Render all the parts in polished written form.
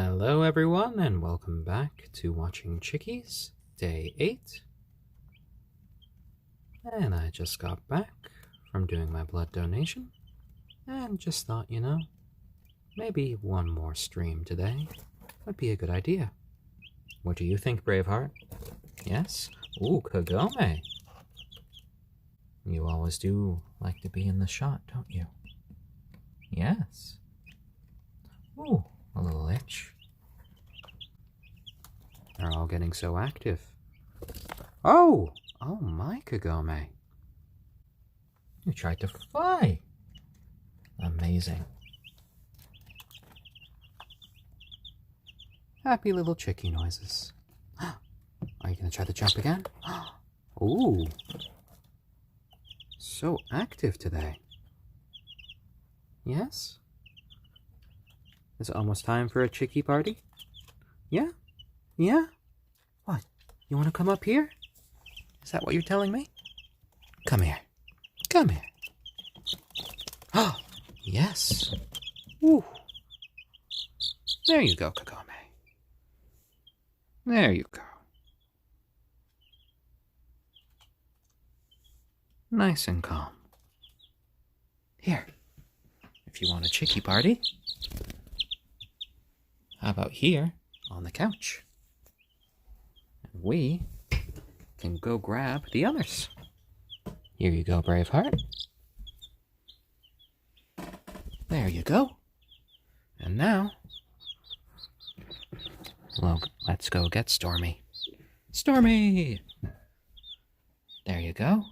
Hello everyone and welcome back to watching Chickies, Day 8. And I just got back from doing my blood donation and just thought, maybe one more stream today would be a good idea. What do you think, Braveheart? Yes? Ooh, Kagome. You always do like to be in the shot, don't you? Yes. Ooh, a little itch. They're all getting so active. Oh! Oh my, Kagome. You tried to fly. Amazing. Happy little chickie noises. Are you going to try to jump again? Ooh. So active today. Yes? Is it almost time for a chickie party? Yeah? Yeah? What? You want to come up here? Is that what you're telling me? Come here. Come here. Oh, yes. Ooh. There you go, Kagome. There you go. Nice and calm. Here, if you want a chickie party, how about here on the couch? And we can go grab the others. Here you go, Braveheart. There you go. And now, well, let's go get Stormy. Stormy! There you go.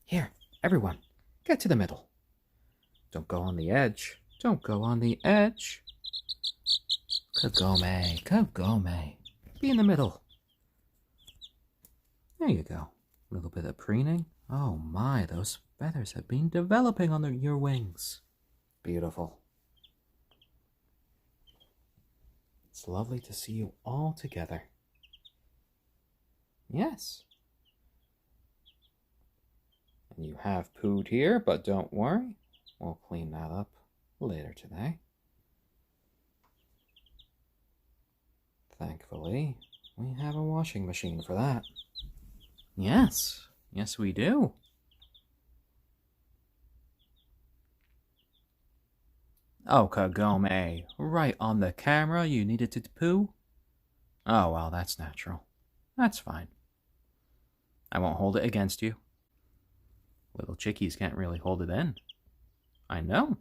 Here, everyone, get to the middle. Don't go on the edge. Don't go on the edge. Kagome, Kagome. Be in the middle. There you go. A little bit of preening. Oh my, those feathers have been developing on your wings. Beautiful. It's lovely to see you all together. Yes. And you have pooed here, but don't worry. We'll clean that up later today. Thankfully, we have a washing machine for that. Yes. Yes, we do. Oh, Kagome, right on the camera you needed to poo? Oh, well, that's natural. That's fine. I won't hold it against you. Little chickies can't really hold it in. I know.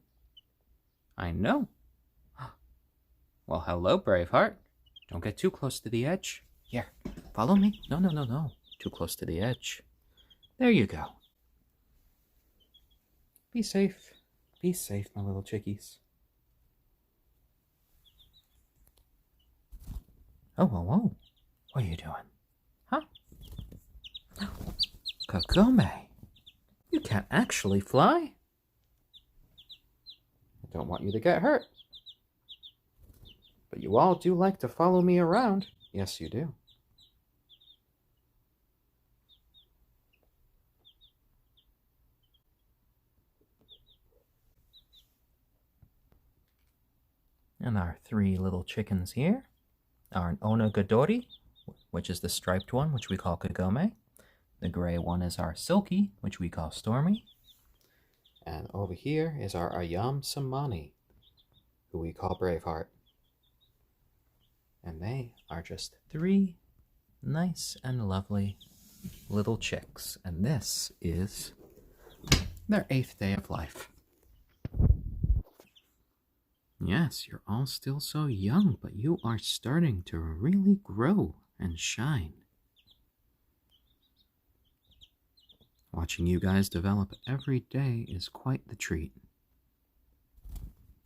I know. Well, hello, Braveheart. Don't get too close to the edge. Here, follow me. No. Too close to the edge. There you go. Be safe. Be safe, my little chickies. Oh, whoa, whoa. What are you doing? Huh? Kagome, you can't actually fly. I don't want you to get hurt. But you all do like to follow me around. Yes, you do. And our three little chickens here are an onagadori, which is the striped one, which we call Kagome. The gray one is our silkie, which we call Stormy. And over here is our ayam cemeni, who we call Braveheart. And they are just three nice and lovely little chicks. And this is their 8th day of life. Yes, you're all still so young, but you are starting to really grow and shine. Watching you guys develop every day is quite the treat.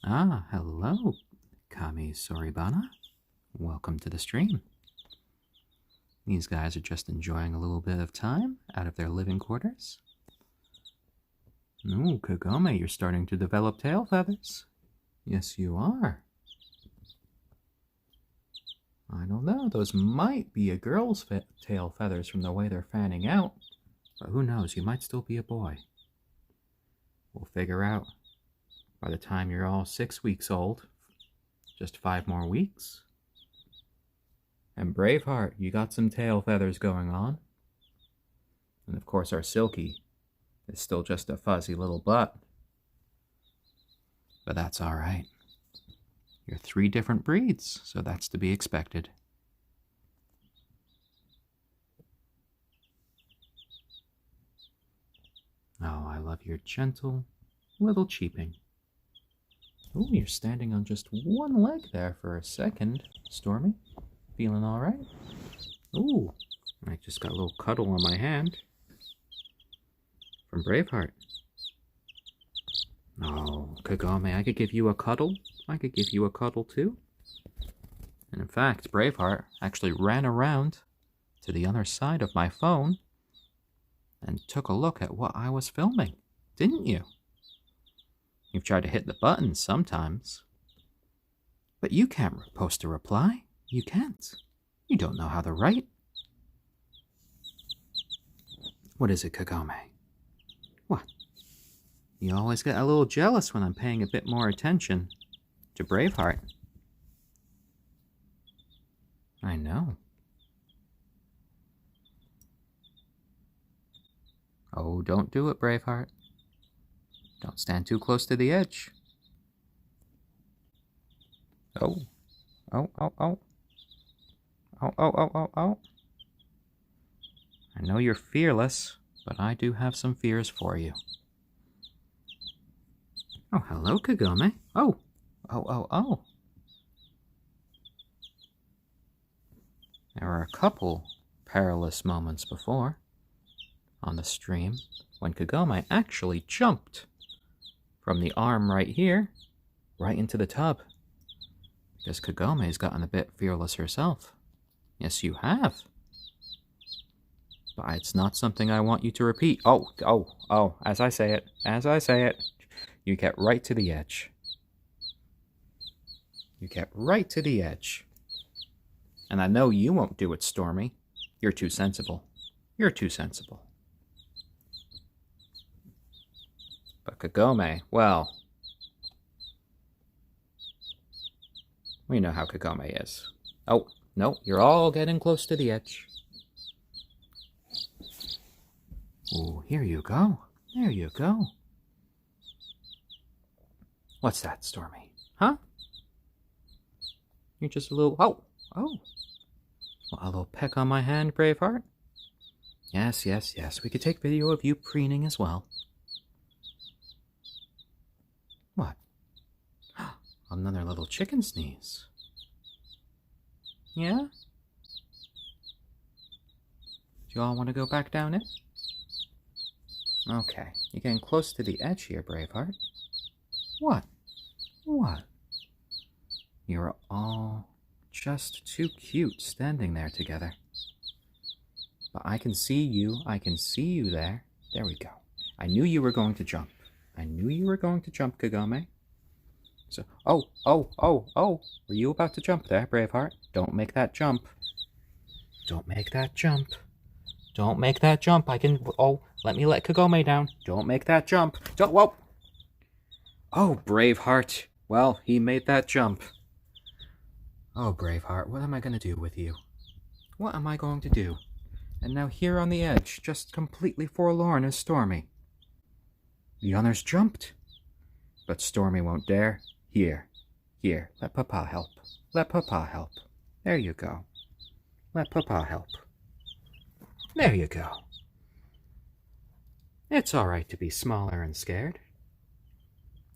Ah, hello, Kami Soribana. Welcome to the stream. These guys are just enjoying a little bit of time out of their living quarters. Ooh, Kagome, you're starting to develop tail feathers. Yes, you are. I don't know, those might be a girl's tail feathers from the way they're fanning out. But who knows, you might still be a boy. We'll figure out by the time you're all 6 weeks old. Just 5 more weeks. And Braveheart, you got some tail feathers going on. And of course our Silkie is still just a fuzzy little butt. But that's alright. You're 3 different breeds, so that's to be expected. Oh, I love your gentle little cheeping. Oh, you're standing on just one leg there for a second, Stormy. Feeling alright? Ooh, I just got a little cuddle on my hand from Braveheart. Oh, Kagome, I could give you a cuddle. I could give you a cuddle too. And in fact, Braveheart actually ran around to the other side of my phone and took a look at what I was filming, didn't you? You've tried to hit the buttons sometimes, but you can't post a reply. You can't. You don't know how to write. What is it, Kagome? What? You always get a little jealous when I'm paying a bit more attention to Braveheart. I know. Oh, don't do it, Braveheart. Don't stand too close to the edge. Oh. Oh, oh, oh. Oh, oh, oh, oh, oh. I know you're fearless, but I do have some fears for you. Oh, hello, Kagome. Oh, oh, oh, oh. There were a couple perilous moments before on the stream when Kagome actually jumped from the arm right here right into the tub. Because Kagome's gotten a bit fearless herself. Yes, you have. But it's not something I want you to repeat. Oh, oh, oh, as I say it, you get right to the edge. You get right to the edge. And I know you won't do it, Stormy. You're too sensible. You're too sensible. But Kagome, well, we know how Kagome is. Oh, no, you're all getting close to the edge. Oh, here you go. There you go. What's that, Stormy? Huh? You're just a little... Oh, oh. Well, a little peck on my hand, Braveheart? Yes, yes, yes. We could take video of you preening as well. What? Another little chicken sneeze. Yeah? Do you all want to go back down it? Okay. You're getting close to the edge here, Braveheart. What? What? You're all just too cute standing there together. But I can see you. I can see you there. There we go. I knew you were going to jump. I knew you were going to jump, Kagome. So, oh, oh, oh, oh. Were you about to jump there, Braveheart? Don't make that jump. Don't make that jump. Don't make that jump. I can... Oh, let me let Kagome down. Don't make that jump. Don't... Whoa. Oh, Braveheart. Well, he made that jump. Oh, Braveheart, what am I going to do with you? What am I going to do? And now here on the edge, just completely forlorn, is Stormy. The others jumped. But Stormy won't dare. Here. Here. Let Papa help. Let Papa help. There you go. Let Papa help. There you go. It's all right to be smaller and scared.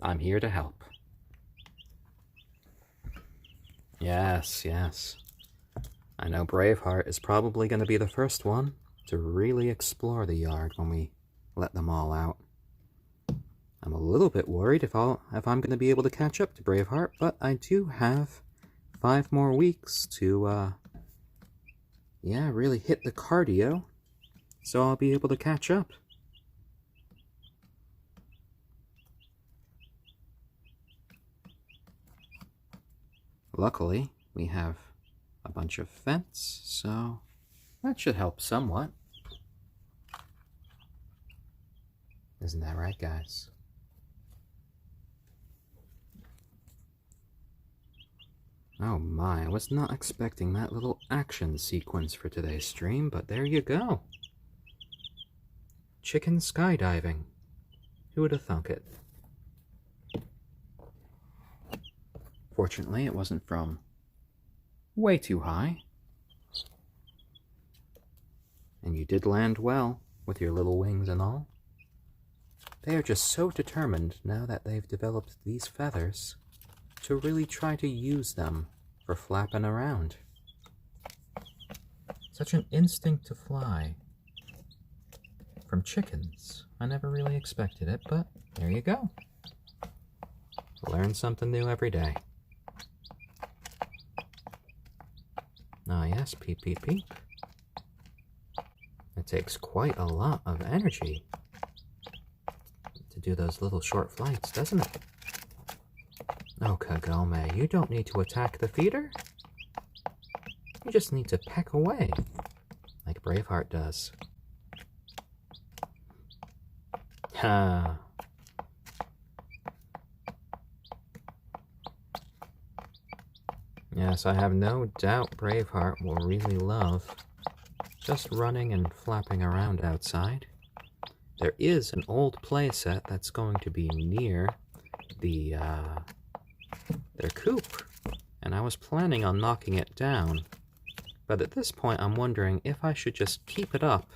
I'm here to help. Yes, yes. I know Braveheart is probably going to be the first one to really explore the yard when we let them all out. I'm a little bit worried if I'm going to be able to catch up to Braveheart, but I do have 5 more weeks to, really hit the cardio, so I'll be able to catch up. Luckily, we have a bunch of fence, so that should help somewhat. Isn't that right, guys? Oh my, I was not expecting that little action sequence for today's stream, but there you go. Chicken skydiving. Who would have thunk it? Fortunately, it wasn't from way too high. And you did land well, with your little wings and all. They are just so determined, now that they've developed these feathers, to really try to use them for flapping around. Such an instinct to fly. From chickens. I never really expected it, but there you go. Learn something new every day. Ah yes, peep peep peep. It takes quite a lot of energy to do those little short flights, doesn't it? Oh, Kagome, you don't need to attack the feeder. You just need to peck away, like Braveheart does. Ha! Yes, I have no doubt Braveheart will really love just running and flapping around outside. There is an old playset that's going to be near their coop, and I was planning on knocking it down, but at this point I'm wondering if I should just keep it up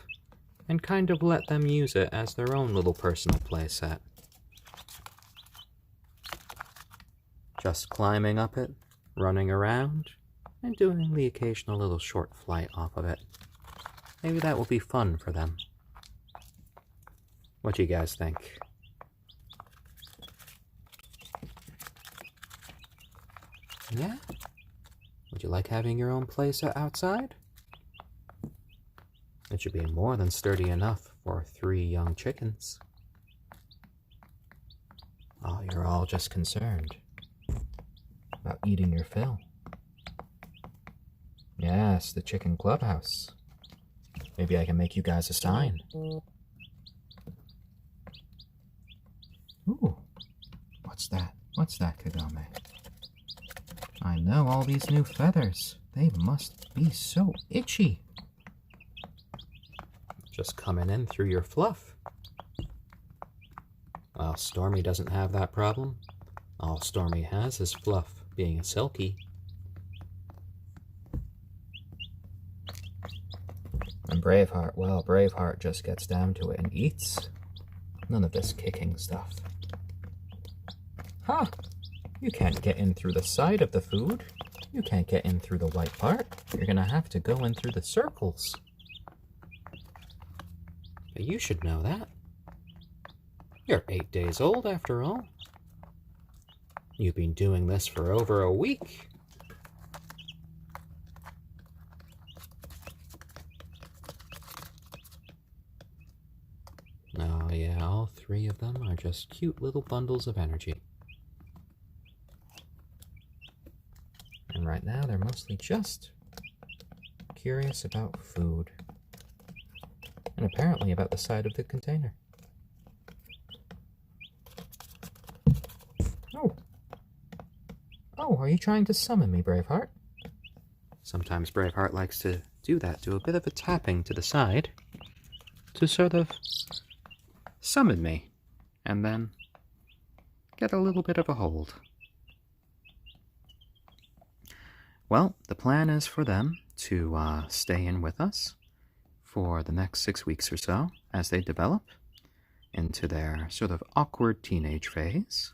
and kind of let them use it as their own little personal playset. Just climbing up it, running around, and doing the occasional little short flight off of it. Maybe that will be fun for them. What do you guys think? Yeah? Would you like having your own playset outside? It should be more than sturdy enough for 3 young chickens. Oh, you're all just concerned about eating your fill. Yes, the chicken clubhouse. Maybe I can make you guys a sign. Ooh, what's that? What's that, Kagome? I know, all these new feathers. They must be so itchy. Just coming in through your fluff. Well, Stormy doesn't have that problem. All Stormy has is fluff, being a silkie. And Braveheart, well, Braveheart just gets down to it and eats. None of this kicking stuff. Huh! You can't get in through the side of the food. You can't get in through the white part. You're gonna have to go in through the circles. But you should know that. You're 8 days old after all. You've been doing this for over a week. Oh yeah, all 3 of them are just cute little bundles of energy. And right now they're mostly just curious about food. And apparently about the side of the container. Oh! Oh, are you trying to summon me, Braveheart? Sometimes Braveheart likes to do that, do a bit of a tapping to the side to sort of summon me, and then get a little bit of a hold. Well, the plan is for them to stay in with us for the next 6 weeks or so as they develop into their sort of awkward teenage phase.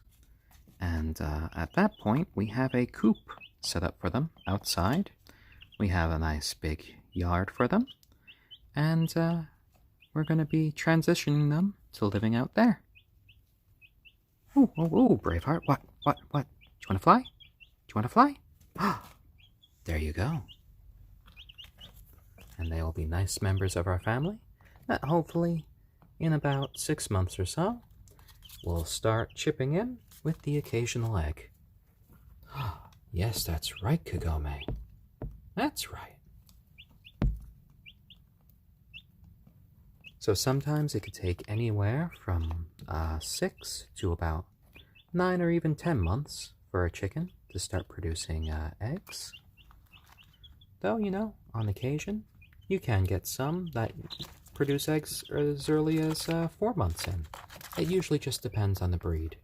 And at that point, we have a coop set up for them outside. We have a nice big yard for them. And we're going to be transitioning them to living out there. Oh, oh, oh, Braveheart. What? Do you want to fly? Do you want to fly? There you go. And they will be nice members of our family that hopefully in about 6 months or so will start chipping in with the occasional egg. Yes, that's right, Kagome. That's right. So sometimes it could take anywhere from 6 to about 9 or even 10 months for a chicken to start producing eggs. Though, you know, on occasion, you can get some that produce eggs as early as 4 months in. It usually just depends on the breed.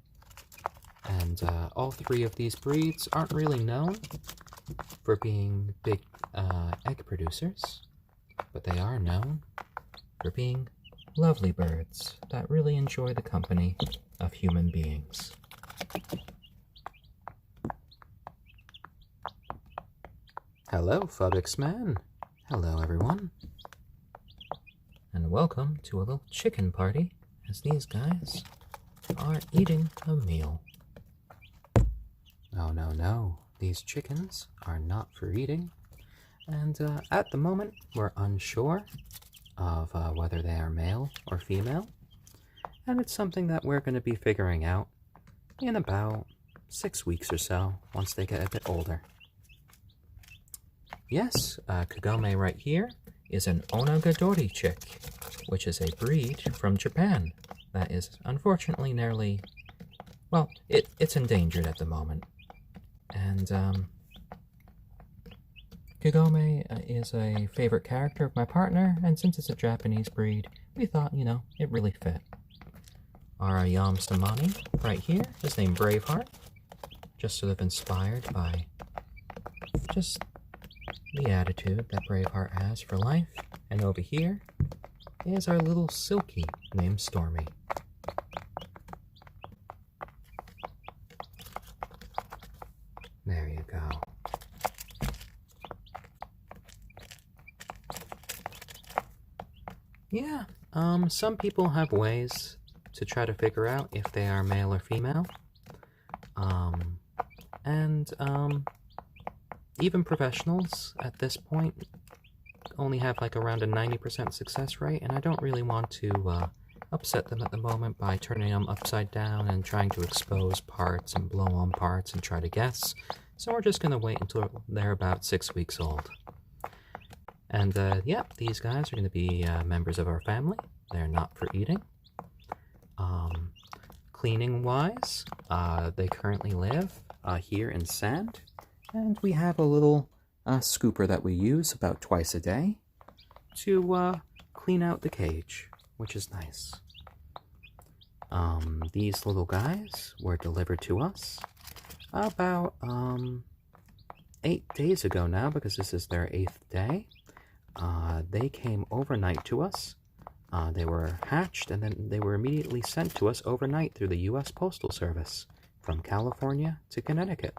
And all three of these breeds aren't really known for being big egg producers, but they are known for being lovely birds that really enjoy the company of human beings. Hello, Fubix Man. Hello, everyone. And welcome to a little chicken party as these guys are eating a meal. Oh, no. These chickens are not for eating. And at the moment, we're unsure of whether they are male or female. And it's something that we're going to be figuring out in about 6 weeks or so, once they get a bit older. Yes, Kagome right here is an onagadori chick, which is a breed from Japan that is unfortunately nearly, well, it's endangered at the moment. And Kagome is a favorite character of my partner, and since it's a Japanese breed, we thought, you know, it really fit. Our ayam cemeni right here is named Braveheart, just sort of inspired by just the attitude that Braveheart has for life. And over here is our little silkie named Stormy. There you go. Yeah, some people have ways to try to figure out if they are male or female. Even professionals at this point only have like around a 90% success rate, and I don't really want to upset them at the moment by turning them upside down and trying to expose parts and blow on parts and try to guess. So we're just going to wait until they're about 6 weeks old. And yeah, these guys are going to be members of our family. They're not for eating. Cleaning-wise, they currently live here in sand. And we have a little scooper that we use about twice a day to clean out the cage, which is nice. These little guys were delivered to us about 8 days ago now, because this is their 8th day. They came overnight to us. They were hatched, and then they were immediately sent to us overnight through the U.S. Postal Service from California to Connecticut.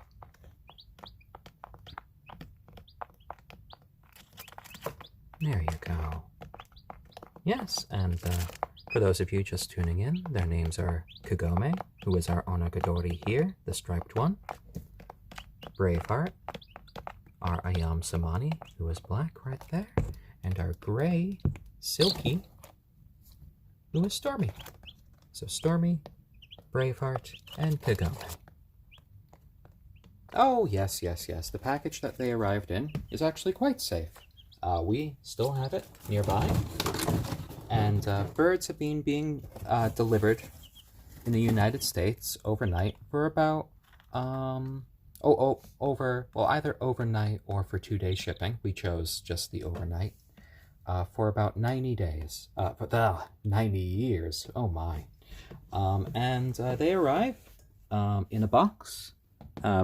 There you go. Yes, and for those of you just tuning in, their names are Kagome, who is our onagadori here, the striped one. Braveheart, our ayam cemeni, who is black right there, and our gray silkie, who is Stormy. So Stormy, Braveheart, and Kagome. Oh, yes. The package that they arrived in is actually quite safe. We still have it nearby, and birds have been being delivered in the United States overnight for about either overnight or for 2-day shipping. We chose just the overnight for about 90 days. 90 years. Oh my! And they arrive in a box,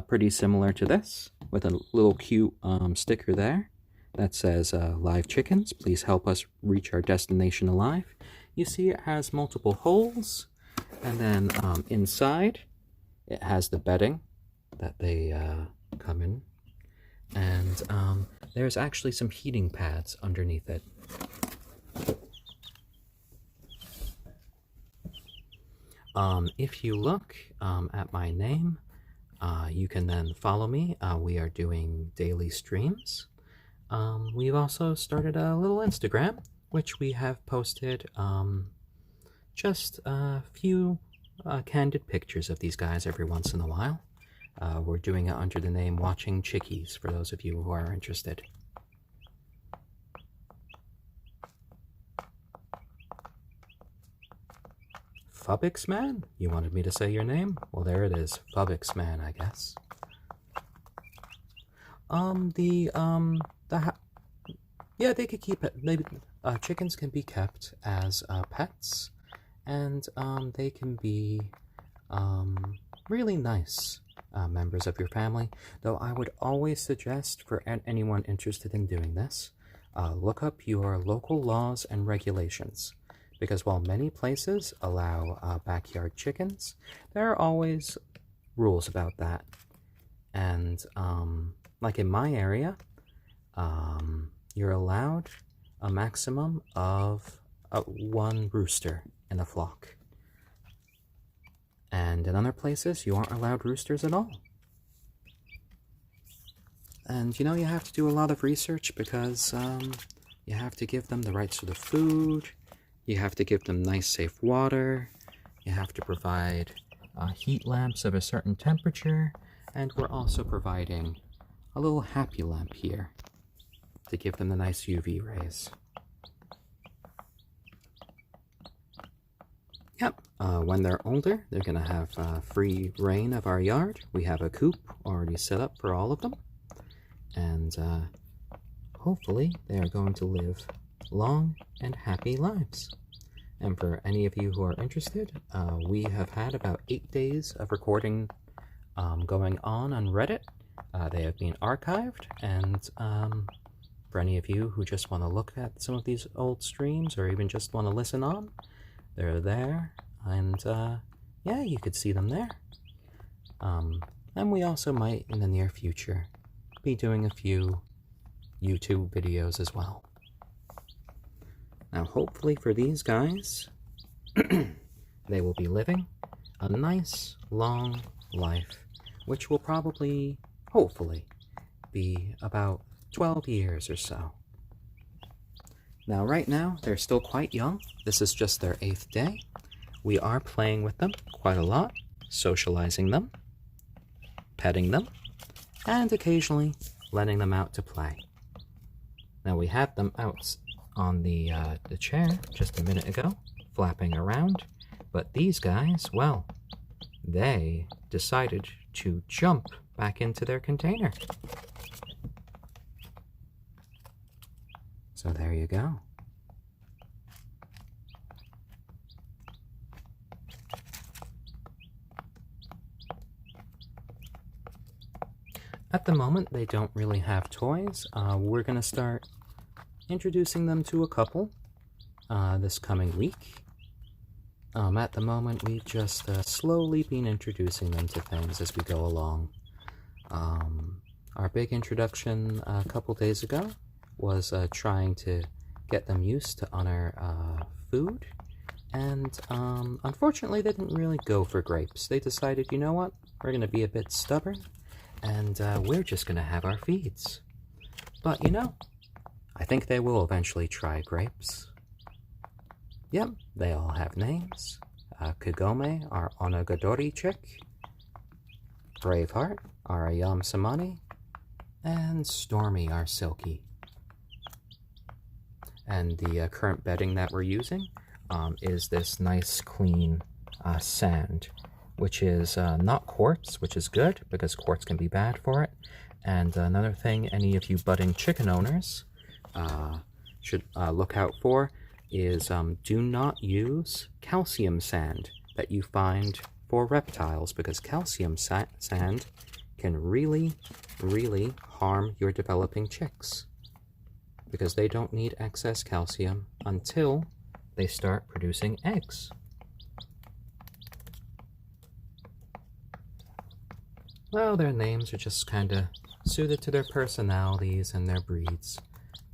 pretty similar to this, with a little cute sticker there that says, live chickens, please help us reach our destination alive. You see it has multiple holes, and then inside it has the bedding that they come in, and there's actually some heating pads underneath it. If you look at my name, you can then follow me. We are doing daily streams. We've also started a little Instagram, which we have posted just a few candid pictures of these guys every once in a while. We're doing it under the name Watching Chickies, for those of you who are interested. Fubix Man? You wanted me to say your name? Well, there it is. Fubix Man, I guess. Yeah, they could keep it. Maybe chickens can be kept as pets, and they can be really nice members of your family. Though I would always suggest for anyone interested in doing this, look up your local laws and regulations. Because while many places allow backyard chickens, there are always rules about that. And like in my area, you're allowed a maximum of one rooster in a flock. And in other places, you aren't allowed roosters at all. And you know, you have to do a lot of research because you have to give them the right sort of food, you have to give them nice, safe water, you have to provide heat lamps of a certain temperature, and we're also providing a little happy lamp here to give them the nice UV rays. Yep, when they're older, they're going to have free reign of our yard. We have a coop already set up for all of them. And hopefully they are going to live long and happy lives. And for any of you who are interested, we have had about 8 days of recording going on Reddit. They have been archived, and for any of you who just want to look at some of these old streams or even just want to listen on, they're there, and yeah, you could see them there. And we also might, in the near future, be doing a few YouTube videos as well. Now, hopefully for these guys, they will be living a nice, long life, which will probably, hopefully, be about 12 years or so. Now, right now, they're still quite young. This is just their 8th day. We are playing with them quite a lot, socializing them, petting them, and occasionally letting them out to play. Now, we had them out on the chair just a minute ago, flapping around, but these guys, well, they decided to jump back into their container. So there you go. At the moment, they don't really have toys. We're going to start introducing them to a couple this coming week. At the moment, we've just slowly been introducing them to things as we go along. Our big introduction a couple days ago was trying to get them used to our food, and unfortunately they didn't really go for grapes. They decided, you know what, we're going to be a bit stubborn, and we're just going to have our feeds. But you know, I think they will eventually try grapes. Yep, they all have names. Kagome, our onagadori chick, Braveheart, our ayam cemeni, and Stormy, our silkie. And the current bedding that we're using is this nice clean sand, which is not quartz, which is good because quartz can be bad for it. And another thing any of you budding chicken owners should look out for is do not use calcium sand that you find for reptiles, because calcium sand can really, really harm your developing chicks, because they don't need excess calcium until they start producing eggs. Well, their names are just kind of suited to their personalities and their breeds.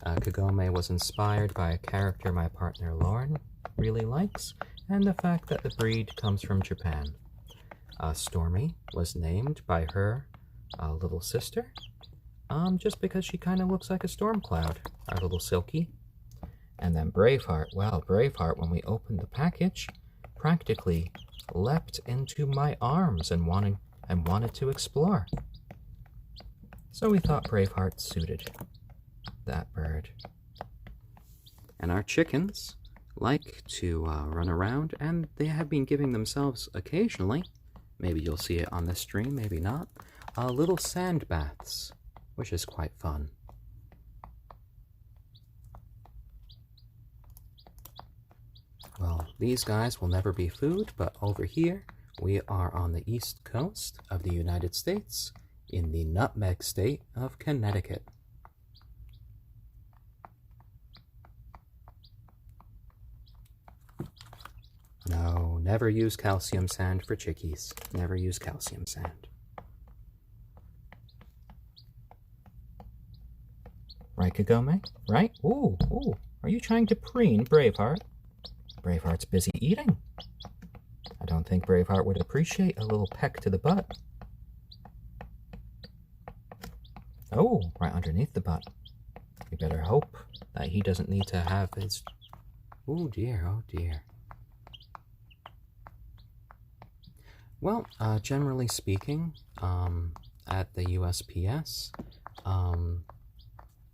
Kagome was inspired by a character my partner Lauren really likes, and the fact that the breed comes from Japan. Stormy was named by her little sister, just because she kind of looks like a storm cloud, our little silkie. And then Braveheart, well, Braveheart, when we opened the package, practically leapt into my arms and wanted to explore. So we thought Braveheart suited that bird. And our chickens like to run around, and they have been giving themselves occasionally, maybe you'll see it on this stream, maybe not, little sand baths. which is quite fun. Well, these guys will never be food, but over here we are on the east coast of the United States in the nutmeg state of Connecticut. No, never use calcium sand for chickies. Never use calcium sand. Right, Kagome? Right? Ooh, are you trying to preen Braveheart? Braveheart's busy eating. I don't think Braveheart would appreciate a little peck to the butt. Oh, right underneath the butt. We better hope that he doesn't need to have his... Oh dear, oh dear. Well, generally speaking, at the USPS,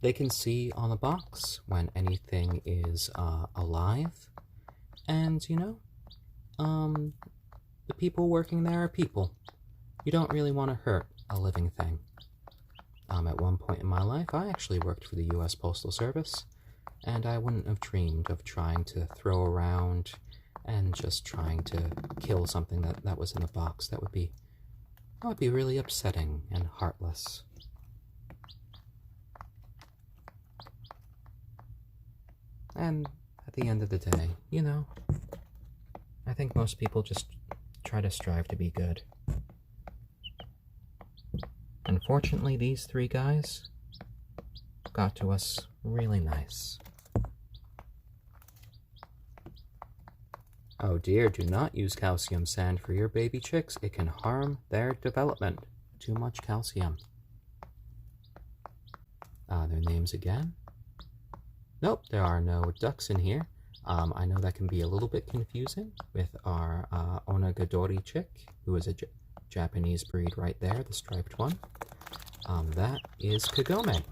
they can see on the box when anything is alive, and, you know, the people working there are people. You don't really want to hurt a living thing. At one point in my life, I actually worked for the US Postal Service, and I wouldn't have dreamed of trying to throw around and just trying to kill something that was in the box. That would be really upsetting and heartless. And at the end of the day, you know, I think most people just try to strive to be good. Unfortunately, these three guys got to us really nice. Oh dear, do not use calcium sand for your baby chicks. It can harm their development. Too much calcium. Their names again? Nope, there are no ducks in here. I know that can be a little bit confusing with our onagadori chick, who is a Japanese breed right there, the striped one. That is Kagome.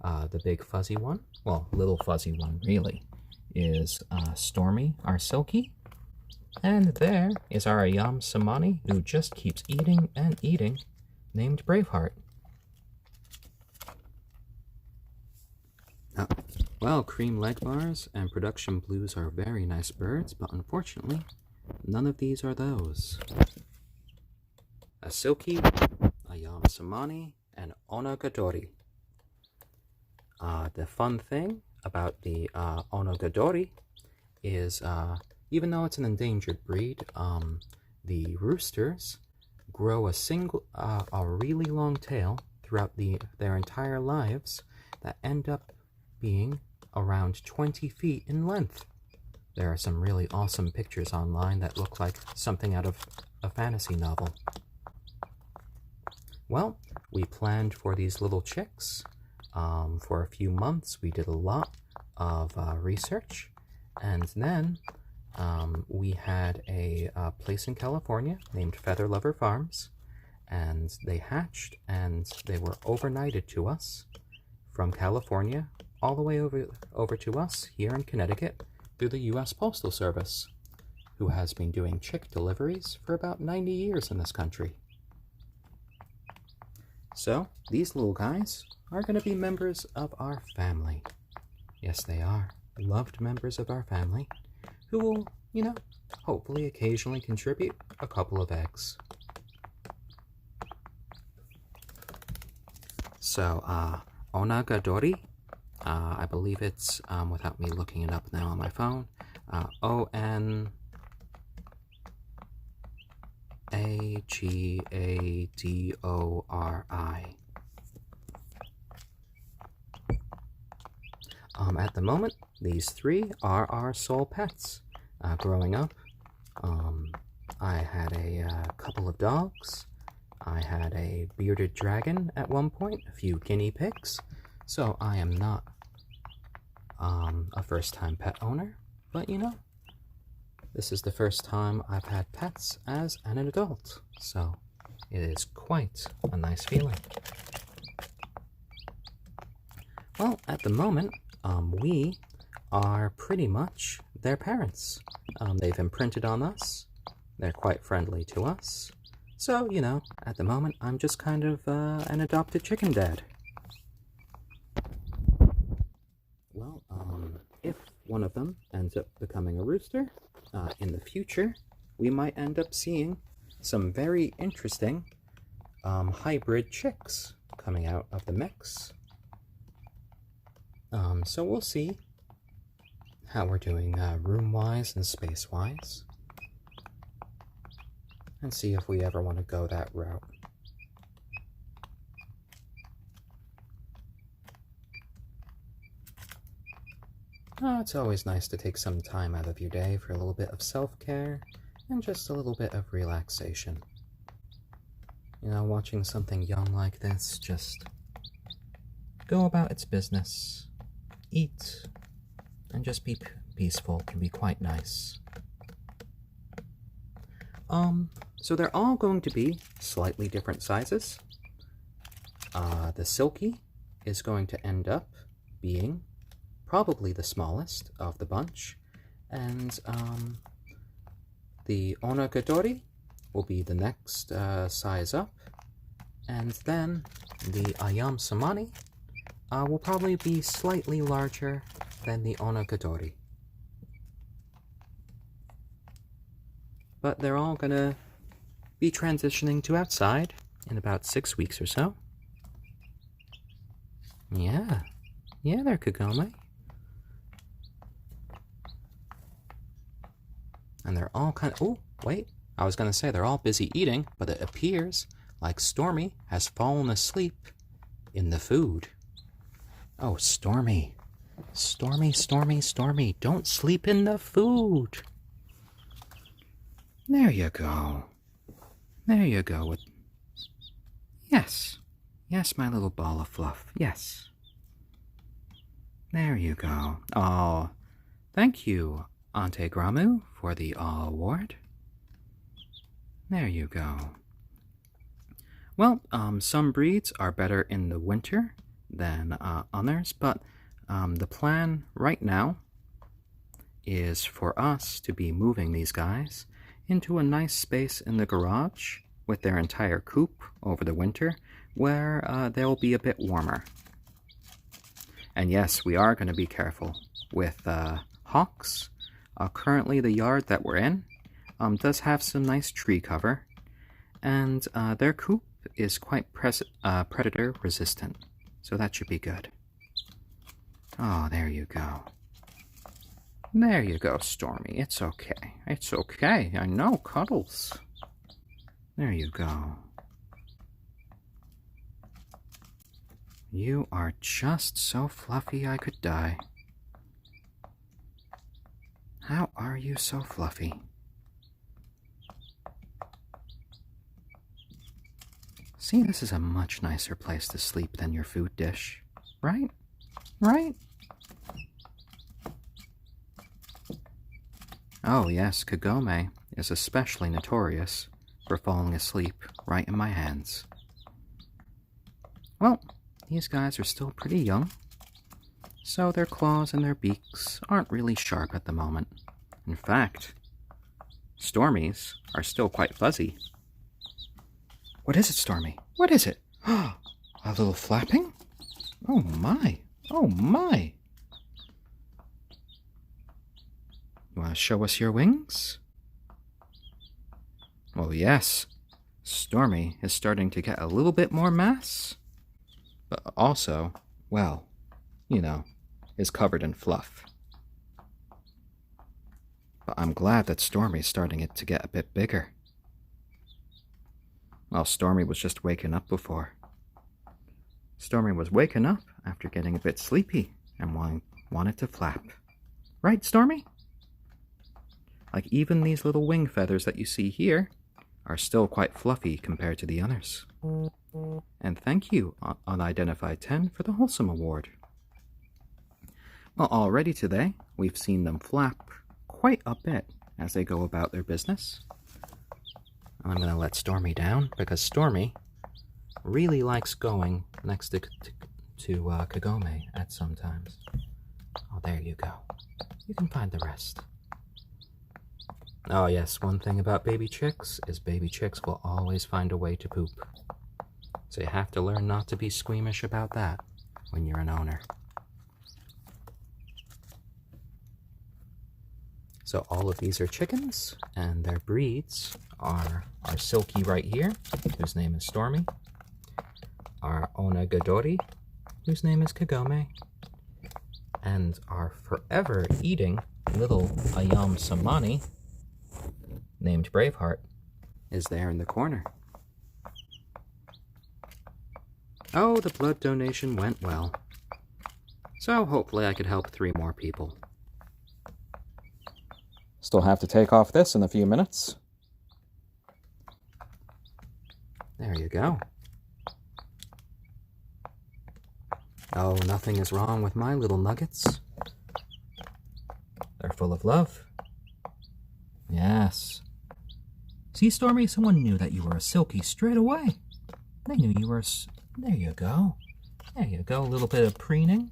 The big fuzzy one, well, little fuzzy one really, is Stormy, our silkie. And there is our ayam cemeni, who just keeps eating and eating, named Braveheart. Well, cream leg bars and production blues are very nice birds, but unfortunately, none of these are those. A silkie, ayam cemeni, and onagadori. The fun thing about the onagadori is, even though it's an endangered breed, the roosters grow a really long tail throughout their entire lives that end up being around 20 feet in length. There are some really awesome pictures online that look like something out of a fantasy novel. Well, we planned for these little chicks for a few months. We did a lot of research, and then we had a place in California named Feather Lover Farms, and they hatched and they were overnighted to us from California all the way over to us here in Connecticut through the US Postal Service, who has been doing chick deliveries for about 90 years in this country. So, these little guys are going to be members of our family. Yes, they are. Loved members of our family who will, you know, hopefully occasionally contribute a couple of eggs. So, onagadori, I believe it's, without me looking it up now on my phone, O-N-A-G-A-D-O-R-I. At the moment, these three are our sole pets. Growing up, I had a couple of dogs. I had a bearded dragon at one point, a few guinea pigs. So I am not a first-time pet owner, but you know, this is the first time I've had pets as an adult, so it is quite a nice feeling. Well, at the moment, we are pretty much their parents. They've imprinted on us. They're quite friendly to us. So, you know, at the moment, I'm just kind of an adopted chicken dad. Well, if one of them ends up becoming a rooster, in the future, we might end up seeing some very interesting hybrid chicks coming out of the mix. So we'll see how we're doing room-wise and space-wise, and see if we ever want to go that route. Oh, it's always nice to take some time out of your day for a little bit of self-care and just a little bit of relaxation. You know, watching something young like this just go about its business, eat, and just be peaceful can be quite nice. So they're all going to be slightly different sizes. The silkie is going to end up being probably the smallest of the bunch, and the onagadori will be the next size up, and then the ayam cemeni will probably be slightly larger than the onagadori. But they're all gonna be transitioning to outside in about 6 weeks or so. Yeah, they're Kagome. And they're all kind of... Oh, wait. I was going to say they're all busy eating, but it appears like Stormy has fallen asleep in the food. Oh, Stormy. Stormy, Stormy, Stormy. Don't sleep in the food. There you go. There you go. Yes. Yes, my little ball of fluff. Yes. There you go. Oh, thank you, Ante Gramu, for the award. There you go. Well, some breeds are better in the winter than others, but the plan right now is for us to be moving these guys into a nice space in the garage with their entire coop over the winter, where they'll be a bit warmer. And yes, we are going to be careful with hawks. Currently, the yard that we're in does have some nice tree cover, and their coop is quite predator resistant, so that should be good. Oh, there you go. There you go, Stormy. It's okay. It's okay. I know, Cuddles. There you go. You are just so fluffy I could die. How are you so fluffy? See, this is a much nicer place to sleep than your food dish. Right? Right? Oh yes, Kagome is especially notorious for falling asleep right in my hands. Well, these guys are still pretty young, so their claws and their beaks aren't really sharp at the moment. In fact, Stormy's are still quite fuzzy. What is it, Stormy? What is it? A little flapping? Oh my! Oh my! You want to show us your wings? Well, yes. Stormy is starting to get a little bit more mass, but also, well, you know, is covered in fluff. But I'm glad that Stormy's starting it to get a bit bigger. Well, Stormy was just waking up before. Stormy was waking up after getting a bit sleepy and wanted to flap. Right, Stormy? Like, even these little wing feathers that you see here are still quite fluffy compared to the others. And thank you, Unidentified 10, for the Wholesome Award. Well, already today, we've seen them flap quite a bit as they go about their business. I'm going to let Stormy down, because Stormy really likes going next to Kagome at some times. Oh, there you go. You can find the rest. Oh yes, one thing about baby chicks is baby chicks will always find a way to poop. So you have to learn not to be squeamish about that when you're an owner. So all of these are chickens, and their breeds are our silkie right here, whose name is Stormy, our onagadori, whose name is Kagome, and our forever eating little ayam cemeni, named Braveheart, is there in the corner. Oh, the blood donation went well. So hopefully I could help 3 more people. Still have to take off this in a few minutes. There you go. Oh, nothing is wrong with my little nuggets. They're full of love. Yes. See, Stormy, someone knew that you were a silkie straight away. They knew you were There you go. There you go, a little bit of preening.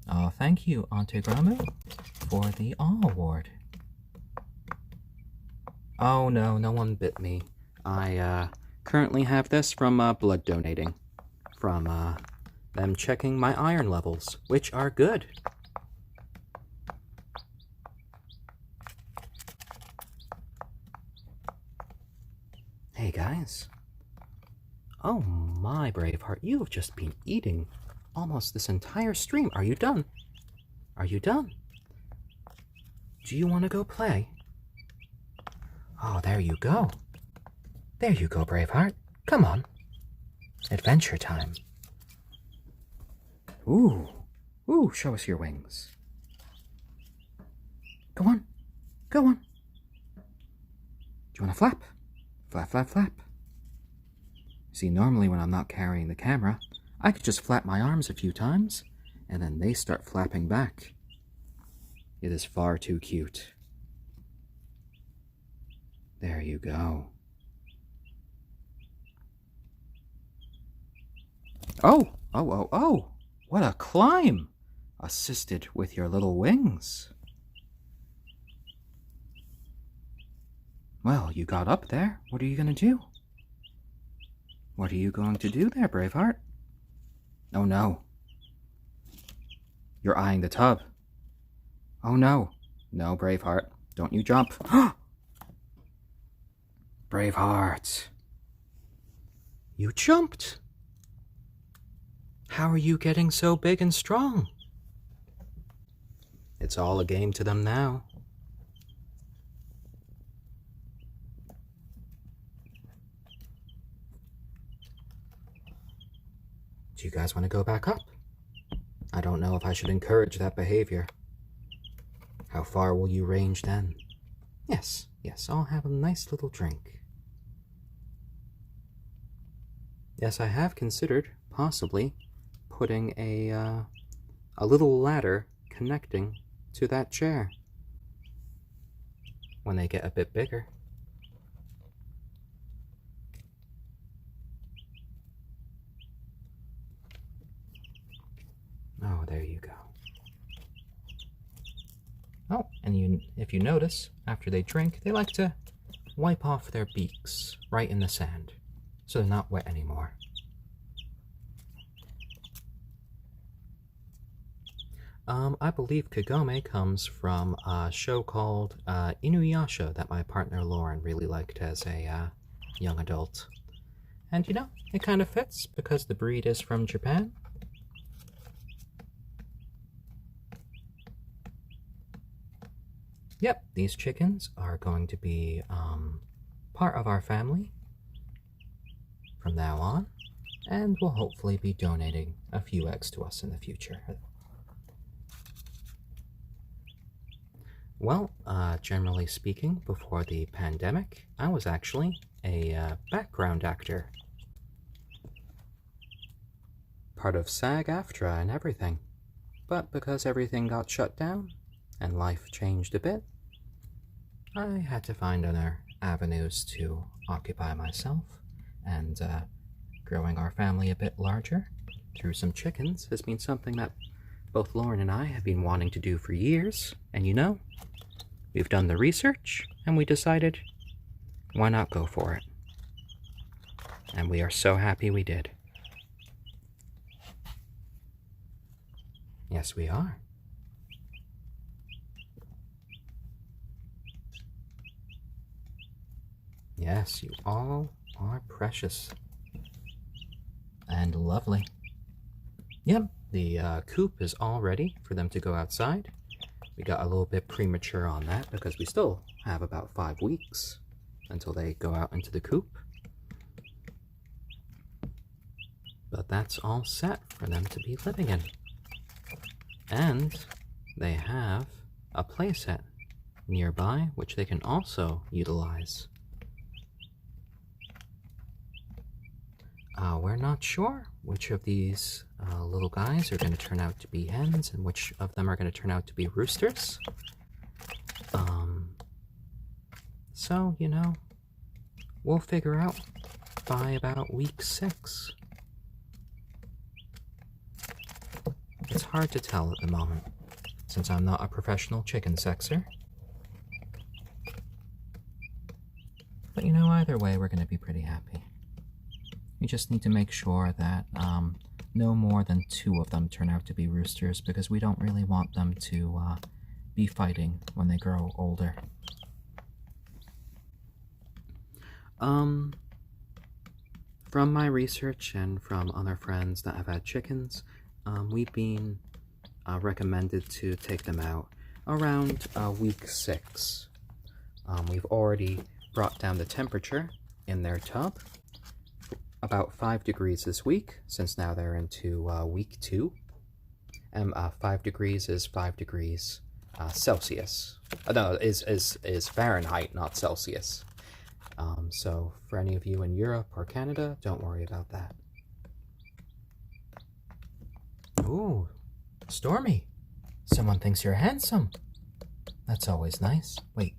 Oh, thank you, Auntie Grandma, for the Aw Award. Oh no, no one bit me. I currently have this from blood donating. From them checking my iron levels, which are good. Hey guys. Oh my, Braveheart, you have just been eating almost this entire stream. Are you done? Are you done? Do you want to go play? Oh, there you go. There you go, Braveheart. Come on. Adventure time. Ooh. Ooh, show us your wings. Go on. Go on. Do you want to flap? Flap, flap, flap. See, normally when I'm not carrying the camera, I could just flap my arms a few times, and then they start flapping back. It is far too cute. There you go. Oh, oh, oh, oh! What a climb! Assisted with your little wings. Well, you got up there. What are you going to do? What are you going to do there, Braveheart? Oh no. You're eyeing the tub. Oh no. No, Braveheart. Don't you jump. Braveheart. You jumped. How are you getting so big and strong? It's all a game to them now. Do you guys want to go back up? I don't know if I should encourage that behavior. How far will you range then? Yes, yes, I'll have a nice little drink. Yes, I have considered, possibly, putting a little ladder connecting to that chair when they get a bit bigger. Oh, there you go. Oh, and if you notice, after they drink, they like to wipe off their beaks right in the sand, so they're not wet anymore. I believe Kagome comes from a show called Inuyasha that my partner Lauren really liked as a young adult. And you know, it kind of fits because the breed is from Japan. Yep, these chickens are going to be part of our family from now on, and will hopefully be donating a few eggs to us in the future. Well, generally speaking, before the pandemic, I was actually a background actor. Part of SAG-AFTRA and everything. But because everything got shut down, and life changed a bit, I had to find other avenues to occupy myself, and growing our family a bit larger through some chickens has been something that both Lauren and I have been wanting to do for years, and you know, we've done the research, and we decided, why not go for it? And we are so happy we did. Yes, we are. Yes, you all are precious and lovely. Yep, the coop is all ready for them to go outside. We got a little bit premature on that because we still have about 5 weeks until they go out into the coop. But that's all set for them to be living in. And they have a playset nearby which they can also utilize. We're not sure which of these little guys are going to turn out to be hens and which of them are going to turn out to be roosters. So, you know, we'll figure out by about week 6. It's hard to tell at the moment, since I'm not a professional chicken sexer. But you know, either way, we're going to be pretty happy. We just need to make sure that no more than 2 of them turn out to be roosters, because we don't really want them to be fighting when they grow older. From my research and from other friends that have had chickens, we've been recommended to take them out around week 6. We've already brought down the temperature in their tub about 5 degrees this week, since now they're into week 2. And 5 degrees is 5 degrees Celsius. No, is Fahrenheit, not Celsius. So for any of you in Europe or Canada, don't worry about that. Ooh, Stormy, someone thinks you're handsome. That's always nice. Wait,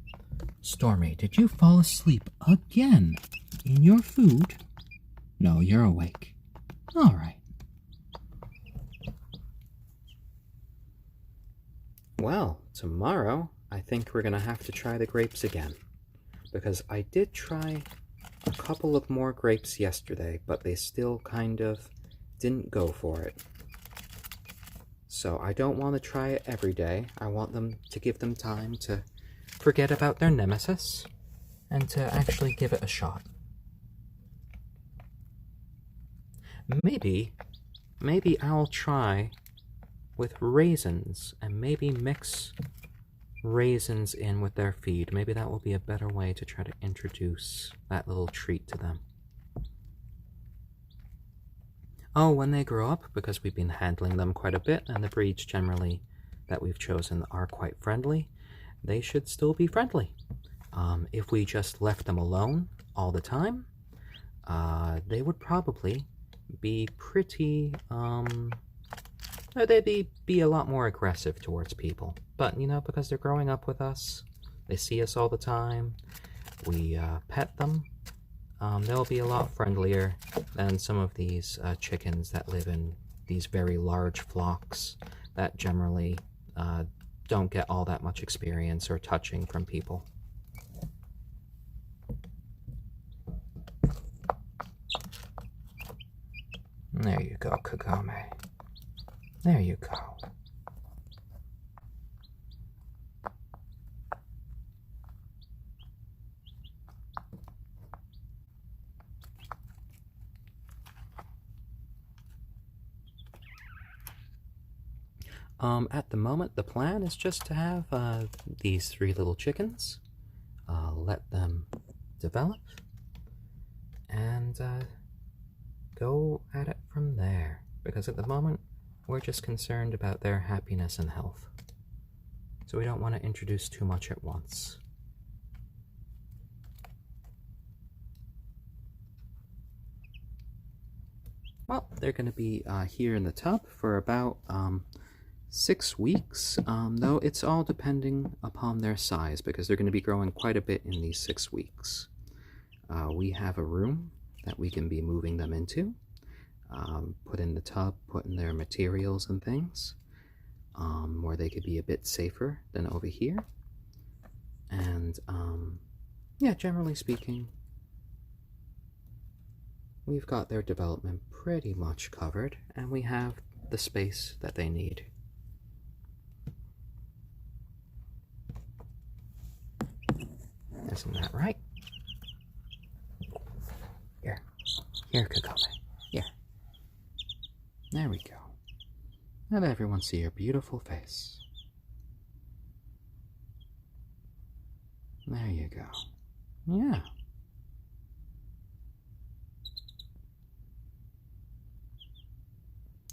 Stormy, did you fall asleep again in your food? No, you're awake. All right. Well, tomorrow, I think we're going to have to try the grapes again. Because I did try a couple of more grapes yesterday, but they still kind of didn't go for it. So I don't want to try it every day. I want them to give them time to forget about their nemesis and to actually give it a shot. Maybe I'll try with raisins and maybe mix raisins in with their feed. Maybe that will be a better way to try to introduce that little treat to them. Oh, when they grow up, because we've been handling them quite a bit, and the breeds generally that we've chosen are quite friendly, they should still be friendly. If we just left them alone all the time, they would probably be pretty, they'd be a lot more aggressive towards people. But, you know, because they're growing up with us, they see us all the time, we pet them, they'll be a lot friendlier than some of these chickens that live in these very large flocks that generally don't get all that much experience or touching from people. There you go, Kagome. There you go. At the moment, the plan is just to have these 3 little chickens, let them develop, and go at it from there. Because at the moment, we're just concerned about their happiness and health. So we don't want to introduce too much at once. Well, they're going to be here in the tub for about 6 weeks, though it's all depending upon their size, because they're going to be growing quite a bit in these 6 weeks. We have a room that we can be moving them into, put in the tub, put in their materials and things, where they could be a bit safer than over here. And, yeah, generally speaking, we've got their development pretty much covered, and we have the space that they need. Isn't that right? Here, Kagome. Here. There we go. Let everyone see your beautiful face. There you go. Yeah.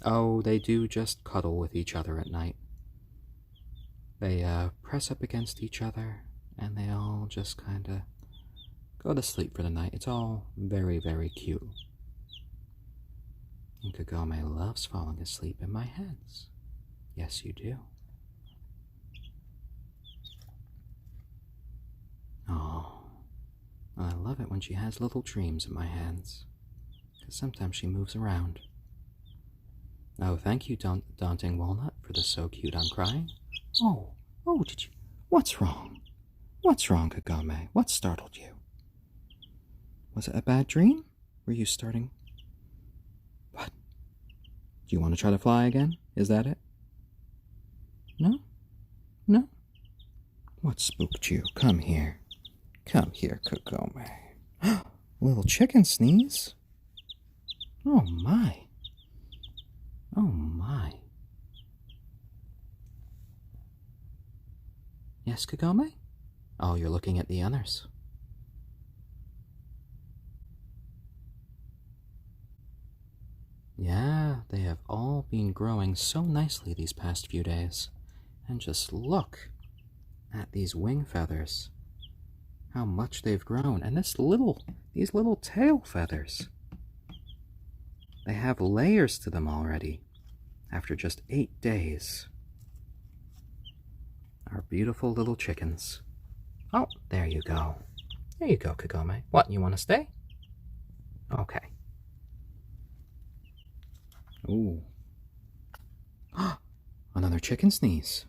Oh, they do just cuddle with each other at night. They press up against each other, and they all just kind of go to sleep for the night. It's all very, very cute. And Kagome loves falling asleep in my hands. Yes, you do. Oh, I love it when she has little dreams in my hands, because sometimes she moves around. Oh, thank you, Daunting Walnut, for the so cute I'm crying. Oh, did you? What's wrong? What's wrong, Kagome? What startled you? Was it a bad dream? Were you starting? What? Do you want to try to fly again? Is that it? No? No? What spooked you? Come here. Come here, Kagome. Little chicken sneeze? Oh my. Oh my. Yes, Kagome? Oh, you're looking at the others. Yeah, they have all been growing so nicely these past few days. And just look at these wing feathers. How much they've grown. And these little tail feathers. They have layers to them already after just 8 days. Our beautiful little chickens. Oh, there you go. There you go, Kagome. What, you want to stay? Okay. Ooh. Another chicken sneeze.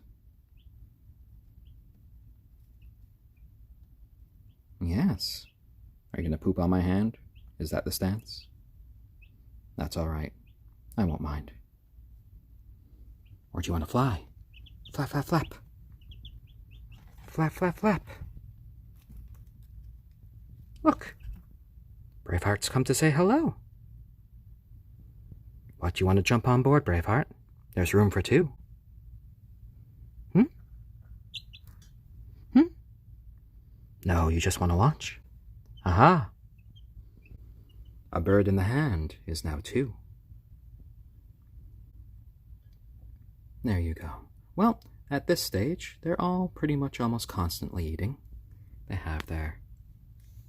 Yes. Are you going to poop on my hand? Is that the stance? That's all right. I won't mind. Or do you want to fly? Flap, flap, flap. Flap, flap, flap. Look. Braveheart's come to say hello. What, do you want to jump on board, Braveheart? There's room for 2. No, you just want to watch? Aha! A bird in the hand is now 2. There you go. Well, at this stage, they're all pretty much almost constantly eating. They have their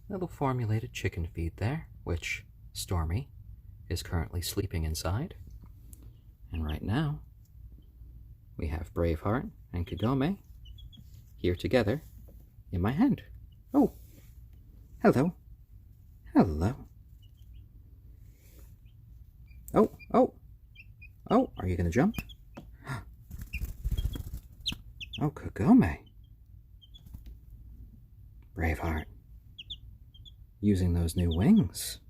little formulated chicken feed there, which Stormy is currently sleeping inside. And right now, we have Braveheart and Kagome here together in my hand. Oh, hello. Hello. Oh, are you going to jump? Oh, Kagome. Braveheart. Using those new wings.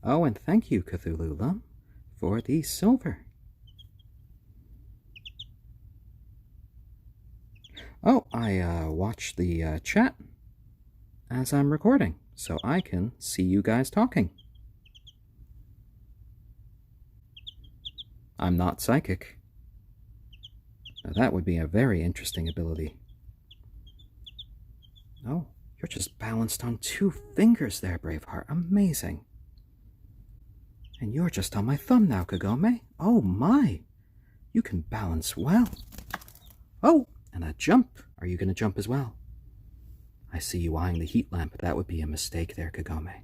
Oh, and thank you, Cthulhu, for the silver. Oh, I watched the chat as I'm recording, so I can see you guys talking. I'm not psychic. Now that would be a very interesting ability. Oh, you're just balanced on 2 fingers there, Braveheart. Amazing. And you're just on my thumb now, Kagome. Oh my! You can balance well. Oh, and a jump. Are you going to jump as well? I see you eyeing the heat lamp. That would be a mistake there, Kagome.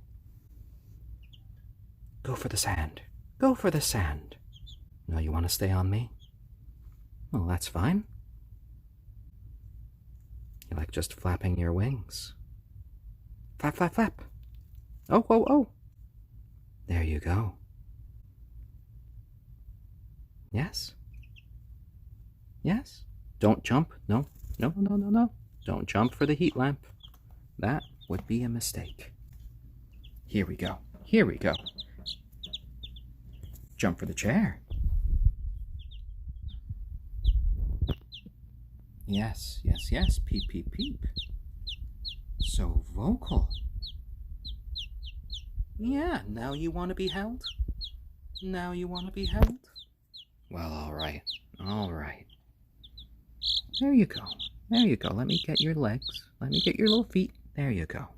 Go for the sand. Go for the sand. No, you want to stay on me? Well, that's fine. You like just flapping your wings. Flap, flap, flap. Oh. There you go. Yes? Yes? Don't jump. No. don't jump for the heat lamp. That would be a mistake. Here we go. Here we go. Jump for the chair. Yes, yes, yes. Peep, peep, peep. So vocal. Yeah, now you want to be held? Now you want to be held? Well, all right. All right. There you go. There you go. Let me get your legs. Let me get your little feet. There you go.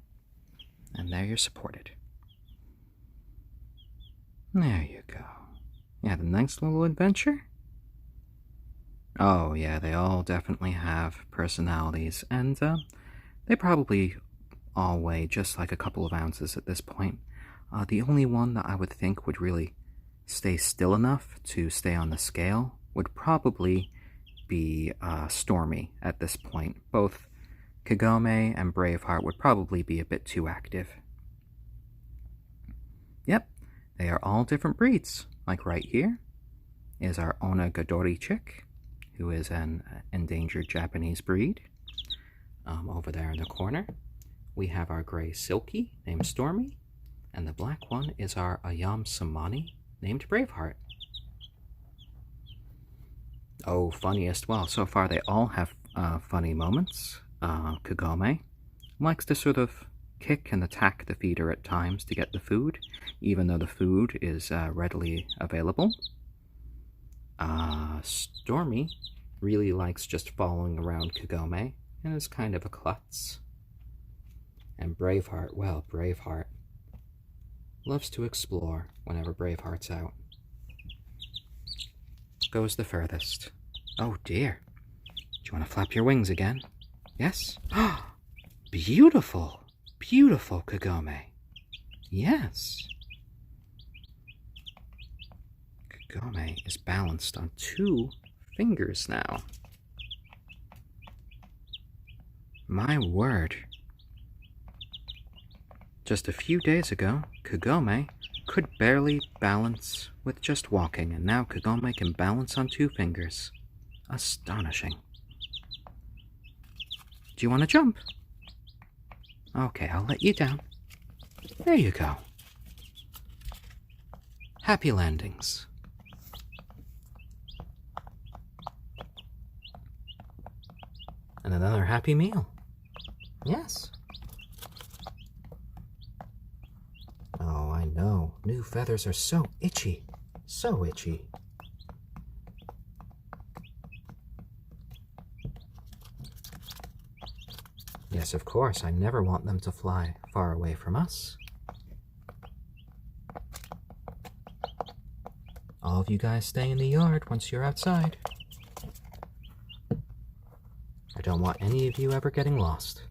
And there you're supported. There you go. You had a nice little adventure? Oh, yeah, they all definitely have personalities, and they probably all weigh just like a couple of ounces at this point. The only one that I would think would really stay still enough to stay on the scale would probably be Stormy at this point. Both Kagome and Braveheart would probably be a bit too active. Yep, they are all different breeds. Like right here is our onagadori chick, who is an endangered Japanese breed. Over there in the corner, we have our gray silkie named Stormy, and the black one is our ayam cemeni named Braveheart. Oh, funniest. Well, so far they all have funny moments. Kagome likes to sort of kick and attack the feeder at times to get the food, even though the food is readily available. Stormy really likes just following around Kagome and is kind of a klutz. And Braveheart, well, Braveheart loves to explore whenever Braveheart's out. Goes the furthest. Oh dear. Do you want to flap your wings again? Yes? Beautiful! Beautiful, Kagome. Yes. Kagome is balanced on 2 fingers now. My word. Just a few days ago, Kagome could barely balance with just walking, and now Kagome can balance on 2 fingers. Astonishing. Do you want to jump? Okay, I'll let you down. There you go. Happy landings. And another happy meal. Yes. Oh, I know. New feathers are so itchy. So itchy. Yes, of course. I never want them to fly far away from us. All of you guys stay in the yard once you're outside. I don't want any of you ever getting lost.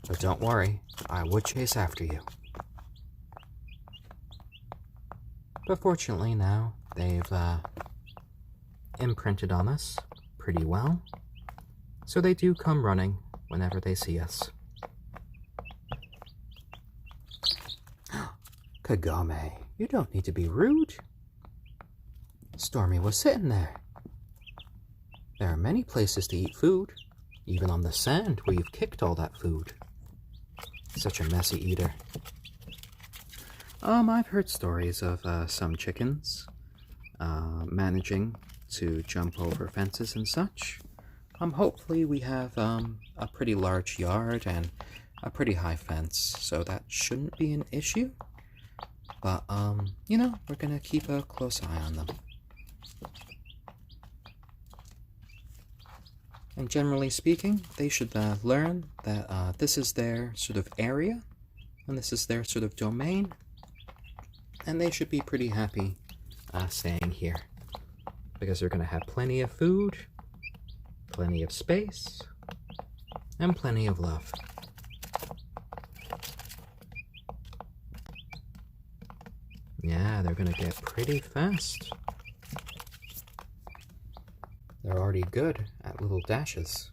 But don't worry, I would chase after you. But fortunately now, they've imprinted on us pretty well, so they do come running whenever they see us. Kagome, you don't need to be rude. Stormy was sitting there. There are many places to eat food, even on the sand where you've kicked all that food. Such a messy eater. I've heard stories of some chickens managing to jump over fences and such. Hopefully we have a pretty large yard and a pretty high fence, so that shouldn't be an issue. But, you know, we're gonna keep a close eye on them. And generally speaking, they should learn that this is their sort of area, and this is their sort of domain, and they should be pretty happy staying here, because they're going to have plenty of food, plenty of space, and plenty of love. Yeah, they're going to get pretty fast. They're already good at little dashes.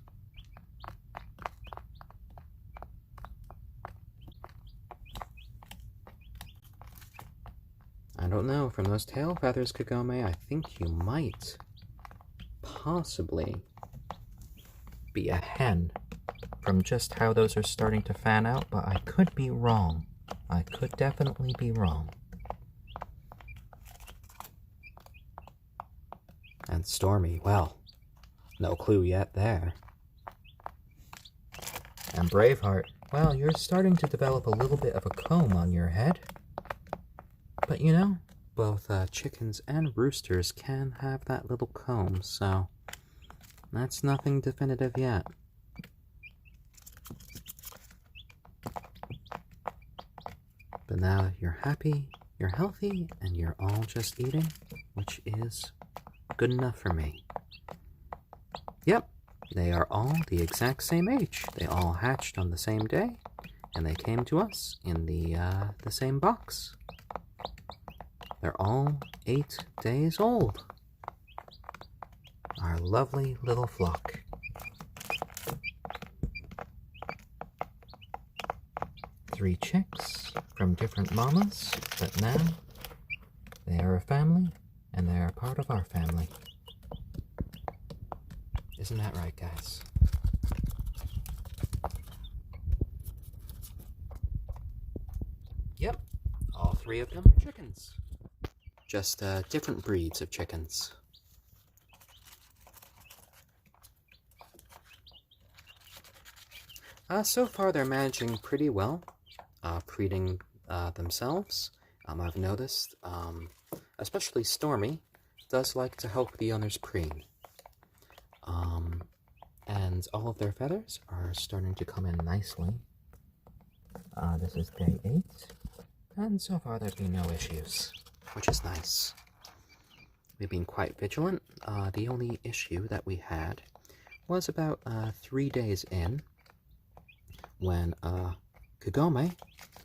I don't know, from those tail feathers, Kagome, I think you might possibly be a hen from just how those are starting to fan out, but I could be wrong. I could definitely be wrong. And Stormy, well, no clue yet there. And Braveheart, well, you're starting to develop a little bit of a comb on your head. But you know, both chickens and roosters can have that little comb, so that's nothing definitive yet. But now you're happy, you're healthy, and you're all just eating, which is good enough for me. Yep, they are all the exact same age. They all hatched on the same day, and they came to us in the same box. They're all 8 days old. Our lovely little flock. Three chicks from different mamas, but now they are a family, and they are part of our family. Isn't that right, guys? Yep, all 3 of them are chickens. Just different breeds of chickens. So far they're managing pretty well, breeding themselves. I've noticed, especially Stormy, does like to help the others preen. And all of their feathers are starting to come in nicely. This is day 8, and so far there's been no issues, which is nice. We've been quite vigilant. The only issue that we had was about 3 days in, when Kagome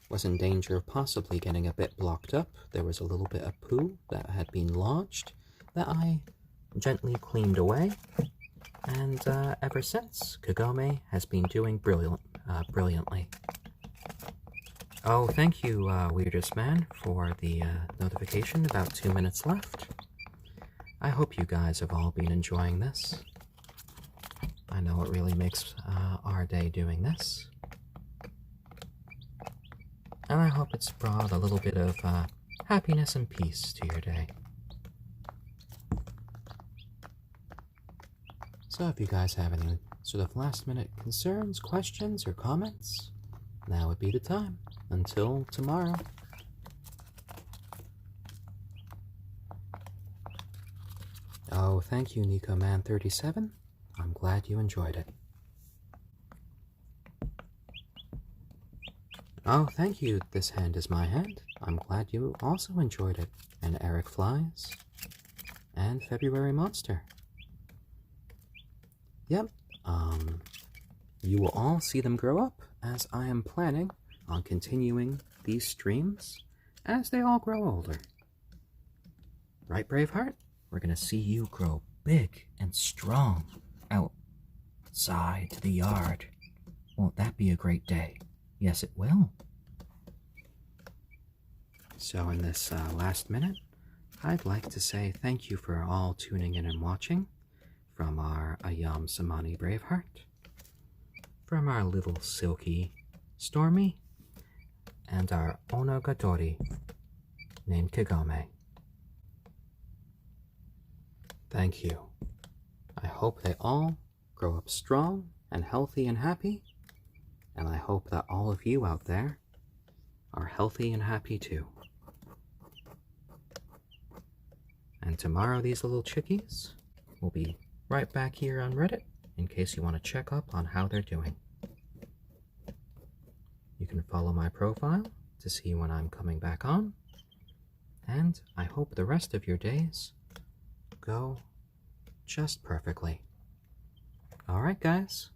was in danger of possibly getting a bit blocked up. There was a little bit of poo that had been lodged that I gently cleaned away, and ever since, Kagome has been doing brilliantly. Oh, thank you, Weirdest Man, for the notification about 2 minutes left. I hope you guys have all been enjoying this. I know it really makes our day doing this. And I hope it's brought a little bit of happiness and peace to your day. So if you guys have any sort of last-minute concerns, questions, or comments, now would be the time. Until tomorrow. Oh, thank you, NicoMan37. I'm glad you enjoyed it. Oh, thank you, This Hand Is My Hand. I'm glad you also enjoyed it. And Eric Flies. And February Monster. Yep, you will all see them grow up, as I am planning on continuing these streams as they all grow older. Right, Braveheart? We're gonna see you grow big and strong outside the yard. Won't that be a great day? Yes, it will. So in this last minute, I'd like to say thank you for all tuning in and watching from our ayam cemeni Braveheart, from our little silkie Stormy, and our onagadori named Kagome. Thank you. I hope they all grow up strong and healthy and happy, and I hope that all of you out there are healthy and happy too. And tomorrow these little chickies will be right back here on Reddit in case you want to check up on how they're doing. You can follow my profile to see when I'm coming back on, and I hope the rest of your days go just perfectly. Alright guys,